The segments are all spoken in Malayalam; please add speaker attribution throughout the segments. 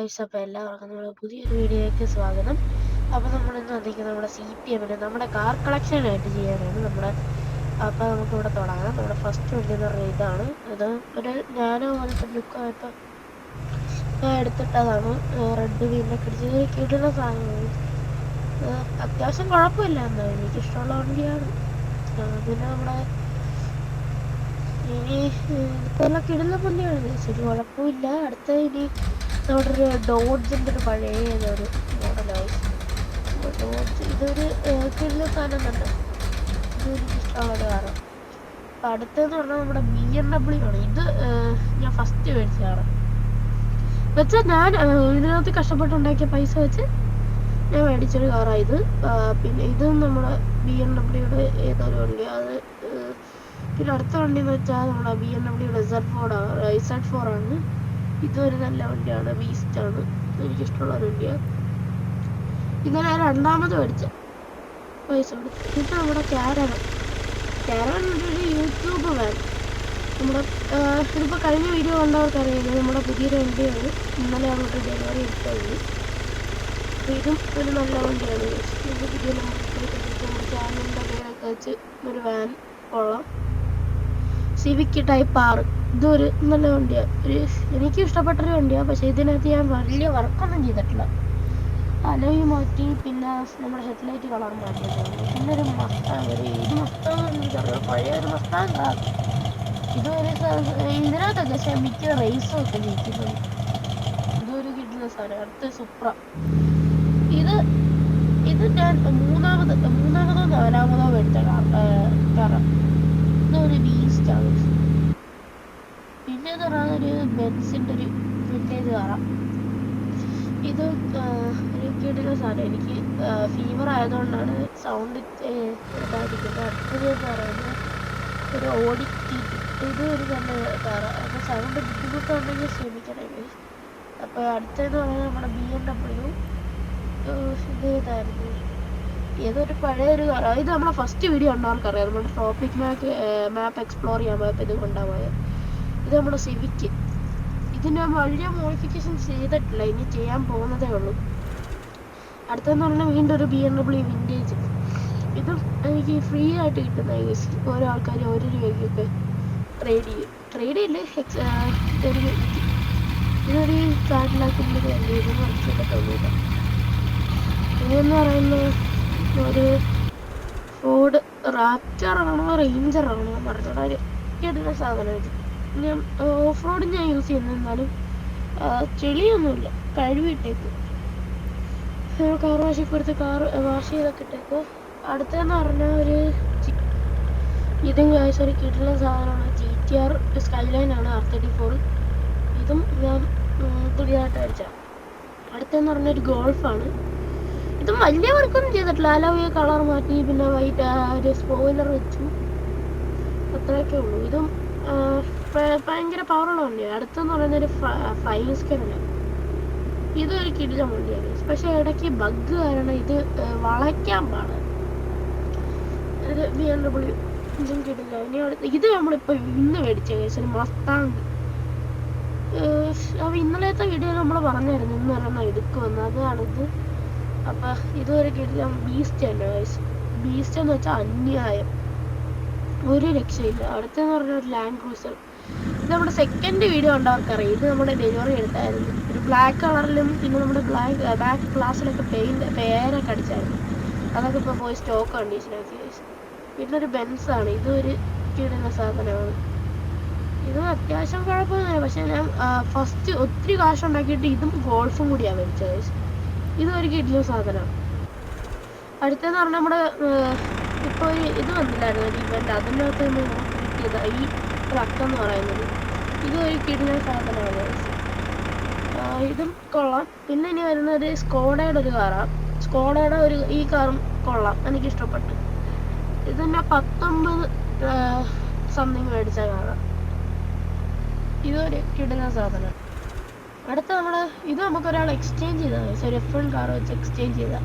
Speaker 1: ഗായ്സ്, അപ്പോൾ എല്ലാവർക്കും നമ്മുടെ പുതിയൊരു വീഡിയോയ്ക്ക് സ്വാഗതം. അപ്പോൾ നമ്മളിന്ന് വന്നിരിക്കുന്നത് നമ്മുടെ CPM നമ്മുടെ കാർ കളക്ഷനായിട്ട് ചെയ്യാനാണ് അപ്പോൾ നമുക്കിവിടെ തുടങ്ങാം. നമ്മുടെ ഫസ്റ്റ് വണ്ടി എന്ന് പറഞ്ഞാൽ ഇതാണ്. ഇത് ഒരു നാനോ പോലത്തെ ലുക്കായിട്ട് എടുത്തിട്ടതാണ്. റെഡ് വീലൊക്കെ അടിച്ച് കിട്ടുന്ന സാധനമാണ്. അത്യാവശ്യം കുഴപ്പമില്ല, എന്താ എനിക്കിഷ്ടമുള്ള വണ്ടിയാണ്. പിന്നെ നമ്മുടെ ഇനി ഇതെല്ലാം കിടുന്ന വണ്ടിയാണ്, ശരി കുഴപ്പമില്ല. അടുത്ത ഇനി നമ്മുടെ ഒരു ഡോഡ്ജിൻ്റെ ഒരു പഴയ ഒരു മോഡലായി ഡോഡ്ജ്. ഇതൊരു കിടുന്ന സാധനം തന്നെ, ഇത് എനിക്കിഷ്ടമുള്ളൊരു കാറാണ്. അപ്പം അടുത്തതെന്ന് പറഞ്ഞാൽ നമ്മുടെ BMW ആണ്. ഇത് ഞാൻ ഫസ്റ്റ് മേടിച്ച കാറാണ്. വെച്ചാൽ ഞാൻ ഇതിനകത്ത് കഷ്ടപ്പെട്ടുണ്ടാക്കിയ പൈസ വെച്ച് ഞാൻ മേടിച്ചൊരു കാറാണ് ഇത്. പിന്നെ ഇത് നമ്മുടെ BMWയുടെ ഏതൊരു വണ്ടിയാണ് അത്. പിന്നെ അടുത്ത വണ്ടി എന്ന് വെച്ചാൽ നമ്മുടെ BMWയുടെ Z4 ആണ്. ഇതൊരു നല്ല വണ്ടിയാണ്, ബീസ്റ്റാണ്, എനിക്കിഷ്ടമുള്ളൊരു വണ്ടിയാണ്. ഇത് ഞാൻ രണ്ടാമത് മേടിച്ച പൈസ കൊടുത്തു. ഇത് നമ്മുടെ ക്യാരവൻ ഒരു യൂട്യൂബ് വാൻ. നമ്മുടെ ഇതിപ്പോൾ കഴിഞ്ഞ വീഡിയോ കണ്ടവർക്കറിയാം, നമ്മുടെ പുതിയൊരു വണ്ടിയാണ്. ഇന്നലെ അങ്ങോട്ട് ഡെലിവറി എടുത്തത്. അപ്പോൾ ഇതും ഒരു നല്ല വണ്ടിയാണ്. ഇത് പുതിയ നമ്മുടെ ചാനലിൻ്റെ പേരൊക്കെ വെച്ച് ഒരു വാൻ കൊള്ളാം. Civic type 6. ഇതൊരു നല്ല വണ്ടിയാണ്, എനിക്ക് ഇഷ്ടപ്പെട്ടൊരു വണ്ടിയാണ്. പക്ഷേ ഇതിനകത്ത് ഞാൻ വലിയ വർക്കൊന്നും ചെയ്തിട്ടില്ല. അലോയ് മാറ്റി, പിന്നെ നമ്മുടെ ഹെഡ്ലൈറ്റ് കളർ മാറ്റിയിട്ടുണ്ട്. പിന്നെ ഒരു മസ്താങ്, ഇത് മസ്താങ് എനിക്കറിയാം, പഴയ ഒരു മസ്താങ് കാർ. ഇതൊരു ഇതിനകത്തൊക്കെ മിക്ക റേസും ഒക്കെ ജയിക്കുന്നുണ്ട്. ഇതൊരു കിട്ടുന്ന സാധനം. അടുത്ത സുപ്ര. ഇത് ഞാൻ മൂന്നാമതോ നാലാമതോ മേടിച്ച കാറാണ്. ഇതൊരു ബീസ്റ്റാണ്. പിന്നെ എന്ന് പറഞ്ഞാൽ ഒരു ബെൻസിൻ്റെ ഒരു വിൻറ്റേജ് കാറാണ്. ഇത് ഒരു കിടിലൻ സാധനം. എനിക്ക് ഫീവർ ആയതുകൊണ്ടാണ് സൗണ്ട് ഇതായിരിക്കുന്നത്. അടുത്തത് എന്ന് പറയുന്നത് ഒരു ഓഡിറ്റി. ഇത് ഒരു നല്ല കാറാണ്. അപ്പോൾ സൗണ്ട് ബുദ്ധിമുട്ടുണ്ടെങ്കിൽ ക്ഷമിക്കണേ. അപ്പോൾ അടുത്തതെന്ന് പറയുന്നത് നമ്മുടെ BMW. ഇത് ഇതായിരുന്നു, ഏതൊരു പഴയൊരു കാറാണ്. ഇത് നമ്മളെ ഫസ്റ്റ് വീഡിയോ ഉണ്ടവർക്കറിയാം, നമ്മുടെ ടോപ്പിക് മാപ്പ് എക്സ്പ്ലോർ ചെയ്യാൻ പോയപ്പോൾ ഇത് കൊണ്ടുപോയത്. ഇത് നമ്മുടെ സിവിക്ക്. ഇതിന് വലിയ മോഡിഫിക്കേഷൻ ചെയ്തിട്ടില്ല, ഇനി ചെയ്യാൻ പോകുന്നതേ ഉള്ളൂ. അടുത്തെന്ന് പറഞ്ഞാൽ വീണ്ടും ഒരു BMW വിൻറ്റേജ്. ഇതും എനിക്ക് ഫ്രീ ആയിട്ട് കിട്ടുന്ന ഓരോ ആൾക്കാർ 1 രൂപയ്ക്കൊക്കെ ട്രേഡ് ചെയ്യില്ലേ. ഇതൊരു കാഡിലാക്കിൻ്റെ വണ്ടി. ഇത് മനസ്സിലാക്കിയിട്ടൊന്നുമില്ല. ഇതെന്ന് പറയുന്നത് ഒരു ഫോർഡ് റാപ്റ്ററാണോ റേഞ്ചറാണോ പറഞ്ഞോടാ, ഒരു കിട്ടുന്ന സാധനം. ഇത് ഞാൻ ഓഫ് റോഡ് ഞാൻ യൂസ് ചെയ്യുന്നത്. എന്നാലും ചെളിയൊന്നുമില്ല, കഴുകിയിട്ടേക്ക്. കാർ വാഷി കൊടുത്ത് കാർ വാഷ് ചെയ്തൊക്കെ ഇട്ടേക്ക്. അടുത്തതെന്ന് പറഞ്ഞാൽ ഇതും ഒരു കിട്ടുന്ന സാധനമാണ്. GTR Skyline ആണ്, R34. ഇതും ഞാൻ പുതിയതായിട്ട് അടിച്ചാണ്. അടുത്തെന്ന് പറഞ്ഞാൽ ഒരു ഗോൾഫാണ്. ഇതും വലിയ വർക്കൊന്നും ചെയ്തിട്ടില്ല. അലോയ് കളർ മാറ്റി, പിന്നെ വൈറ്റ് ഒരു സ്പോയിലർ വെച്ചു, അത്രയൊക്കെ ഉള്ളൂ. ഇതും ഭയങ്കര പവറുള്ള വണ്ടിയാണ്. അടുത്തെന്ന് പറയുന്ന ഒരു ഫൈൻസ്കറാണ്. ഇതൊരു കിടിലൻ വണ്ടിയാണ്. പക്ഷേ ഇടയ്ക്ക് ബഗ് കാരണം ഇത് വളയ്ക്കാൻ പാടാണ്. ഒരു BMW ഇതും കിടില്ല. ഇനി ഇത് നമ്മളിപ്പോൾ ഇന്ന് മേടിച്ച കേസ് മസ്താങ്. അപ്പോൾ ഇന്നലത്തെ വീഡിയോയിൽ നമ്മൾ പറഞ്ഞായിരുന്നു ഇന്ന് ഒരെണ്ണം എടുക്കുമെന്ന്, അതാണിത്. അപ്പം ഇതൊരു കിടിലൻ ബീസ്റ്റ് തന്നെ ഗൈസ്. ബീസ്റ്റ് എന്ന് വെച്ചാൽ അന്യായം, ഒരു രക്ഷയില്ല. അടുത്തെന്ന് പറഞ്ഞാൽ ഒരു ലാൻഡ് ക്രൂസർ. ഇത് നമ്മുടെ സെക്കൻഡ് വീഡിയോ ഉണ്ടവർക്കറിയാം. ഇത് നമ്മുടെ ഡെലിവറി എടുത്തായിരുന്നു. ഒരു ബ്ലാക്ക് കളറിലും പിന്നെ നമ്മുടെ ബാക്ക് ഗ്ലാസ്സിലൊക്കെ പേരൊക്കെ അടിച്ചായിരുന്നു. അതൊക്കെ ഇപ്പോൾ പോയി സ്റ്റോക്ക് കണ്ടീഷനാക്കി ഗൈസ്. പിന്നെ ഒരു ബെൻസാണ്. ഇതൊരു കിടുന്ന സാധനമാണ്. ഇത് അത്യാവശ്യം കുഴപ്പമൊന്നുമില്ല. പക്ഷേ ഞാൻ ഫസ്റ്റ് ഒത്തിരി കാശ് ഉണ്ടാക്കിയിട്ട് ഇതും ഗോൾഫും കൂടിയാണ് മേടിച്ചത് ഗൈസ്. ഇതൊരു കിടിലൻ സാധനമാണ്. അടുത്തെന്ന് പറഞ്ഞാൽ നമ്മുടെ ഇപ്പോൾ ഇത് വന്നില്ലായിരുന്നു ഒരു ഇവൻ്റ്, അതിനകത്ത് കിട്ടിയത് ഈ ട്രക്ക് എന്ന് പറയുന്നത്. ഇതും ഒരു കിടിലൻ സാധനമാണ്. ഇതും കൊള്ളാം. പിന്നെ ഇനി വരുന്നത് സ്കോഡയുടെ ഒരു കാറാണ്. സ്കോഡയുടെ ഈ കാറും കൊള്ളാം, എനിക്കിഷ്ടപ്പെട്ടു. ഇതെന്നെ 19 സംതിങ് മേടിച്ച കാറാണ്. ഇതൊരു കിടിലൻ സാധനം. അടുത്ത ഇത് നമുക്കൊരാൾ എക്സ്ചേഞ്ച് ചെയ്താൽ ഒരു F1 കാർ വെച്ച് എക്സ്ചേഞ്ച് ചെയ്താൽ,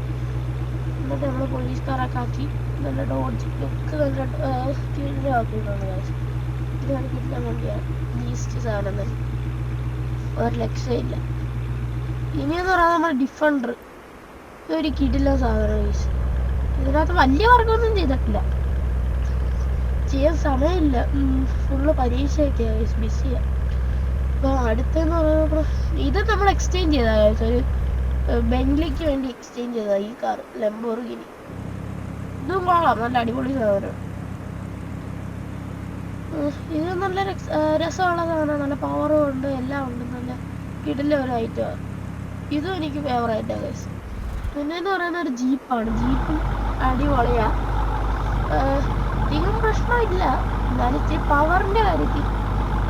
Speaker 1: എന്നിട്ട് നമ്മൾ പോലീസ് കാറൊക്കെ ആക്കി നല്ല ഡോഡ്ജ് ലുക്ക് നല്ല കീഴിലാക്കിയിട്ടുണ്ട് കാശ്. ഇതാണ് കിട്ടുന്ന വണ്ടിയാണ്, ബീസ്റ്റ് സാധനം തന്നെ, ഒരു രക്ഷയില്ല. ഇനിയെന്ന് പറയുന്നത് നമ്മുടെ ഡിഫൻഡർ. ഇതൊരു കിടില സാധനം ഗൈസ്. ഇതിനകത്ത് വലിയ വർക്കൊന്നും ചെയ്തിട്ടില്ല, ചെയ്യാൻ സമയമില്ല, ഫുള്ള് പരീക്ഷയൊക്കെയാ ഗൈസ്, ബിസിയാണ്. അപ്പോൾ അടുത്തെന്ന് പറയുമ്പോൾ ഇത് നമ്മൾ എക്സ്ചേഞ്ച് ചെയ്താൽ ഗൈസ്, ഒരു ബെൻലിക്ക് വേണ്ടി എക്സ്ചേഞ്ച് ചെയ്താൽ ഈ കാർ ലംബോർഗിനി. ഇതും കൊള്ളാം, നല്ല അടിപൊളി സാധനം. ഇത് നല്ല രസമുള്ള സാധനമാണ്, നല്ല പവറും ഉണ്ട്, എല്ലാം ഉണ്ട്, നല്ല കിടില ഒരു ഐറ്റമാണ്. ഇതും എനിക്ക് ഫേവറേറ്റാണ് ഗൈസ്. പിന്നെന്ന് പറയുന്ന ഒരു ജീപ്പാണ്. ജീപ്പും അടിപൊളിയാ, അധികം പ്രശ്നമില്ല, എന്നാലും ഇച്ചിരി പവറിൻ്റെ കാര്യത്തിൽ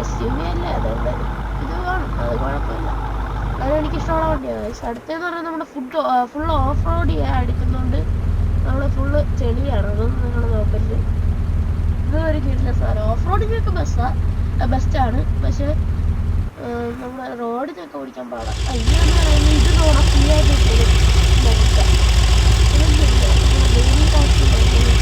Speaker 1: SUV അല്ലേ, അതുകൊണ്ട് ഇത് കാണും, അത് കുഴപ്പമില്ല. അതായത് എനിക്ക് ഇഷ്ടമുള്ള വണ്ടിയാണ് ഗൈസ്. അടുത്തെന്ന് പറഞ്ഞാൽ നമ്മുടെ ഫുൾ ഓഫ് റോഡ് ചെയ്യാൻ എടുക്കുന്നുണ്ട്, നമ്മൾ ഫുള്ള് ചെളിയാണ്, അതൊന്നും നിങ്ങൾ നോക്കരുത്. ഇത് ഒരു കിടില സാധനം, ഓഫ് റോഡിനൊക്കെ ബെസ്റ്റാണ്, പക്ഷേ നമ്മൾ റോഡിനൊക്കെ ഓടിക്കാൻ പാടാം. ഇങ്ങനെയെന്ന് പറയുന്നത് ഇത് നോക്കാം, ഫ്രീ ആയിട്ട് കിട്ടും നോക്കാം. ഇതൊന്നുമില്ല, നമ്മുടെ ഡെയിലി ടാക്സി നമ്മുടെ വീഡിയോ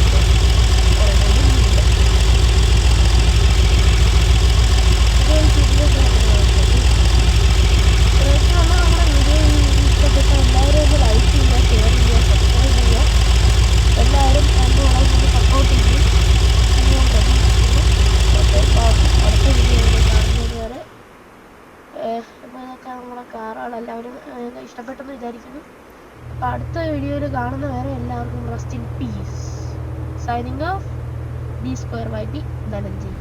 Speaker 1: ഇഷ്ടപ്പെട്ട എല്ലാവരും ഒന്ന് ലൈക്ക് ചെയ്യുക, ഷെയർ ചെയ്യുക, സബ്സ്ക്രൈബ് ചെയ്യുക. എല്ലാവരും എൻ്റെ വളർന്ന് സപ്പോർട്ട് ചെയ്യും. ഞാൻ പ്രതീക്ഷിക്കുന്നു. അടുത്ത വീഡിയോയിൽ കാണുന്നത് വരെ. അപ്പോൾ ഇതൊക്കെ നമ്മുടെ കാറുകൾ എല്ലാവരും ഇഷ്ടപ്പെട്ടെന്ന് വിചാരിക്കുന്നു. അപ്പോൾ അടുത്ത വീഡിയോയിൽ കാണുന്ന വരെ എല്ലാവർക്കും rest in peace. Signing off, D2YP Dhananjay.